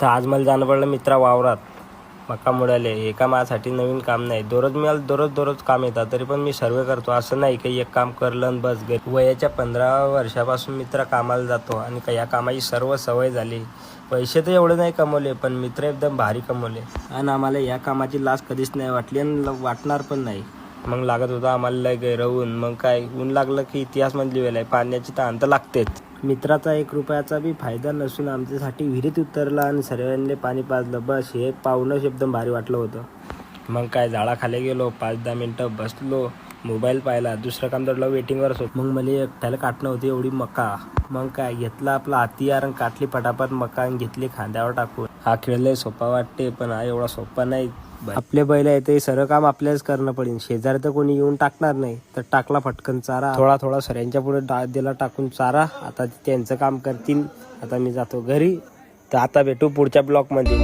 तर आज मला जाणं पडलं मित्रा वावरात मका मुडाले. एका माझ्यासाठी नवीन काम नाही. मला दररोज काम येतात, तरी पण मी सर्वे करतो. असं नाही की एक काम करलं आणि बस घरी. वयाच्या 15 वर्षापासून मित्र कामाला जातो आणि या कामाची सर्व सवय झाली. पैसे तर एवढे नाही कमवले, पण मित्र एकदम भारी कमवले. आणि आम्हाला या कामाची लाज कधीच नाही वाटली आणि वाटणार पण नाही. मग लागत होता आम्हाला लय गैरवून. मग काय ऊन लागलं की इतिहास मध्ये लिहिलं आहे, पाण्याची ताण तर लागतेच. मित्राचा 1 रुपयाचा बी फायदा नसून आमच्यासाठी विहिरीत उतरला आणि सर्वांनी पाणी पाजलं. बस हे पाहूनच एकदम भारी वाटलं होतं. मग काय झाडाखाली गेलो, 5-10 मिनटं बसलो, मोबाईल पाहिला, दुसरं काम दडलं वेटिंगवरच होतं. मग मला एकट्याला काटणं होती एवढी मका. मग काय घेतला आपला हत्यार आणि काटली पटापट मका आणि घेतली खांद्यावर टाकून. हा खेळ लय सोपा वाटते, पण हा एवढा सोपा नाही. आपले बैल आहे ते सर्व काम आपल्यालाच करणं पडेल. शेजारी तर कोणी येऊन टाकणार नाही. तर टाकला फटकन चारा, थोडा सऱ्यांच्या पुढे दिला टाकून चारा. आता त्यांचं काम करतील. आता मी जातो घरी. तर आता भेटू पुढच्या ब्लॉग मध्ये.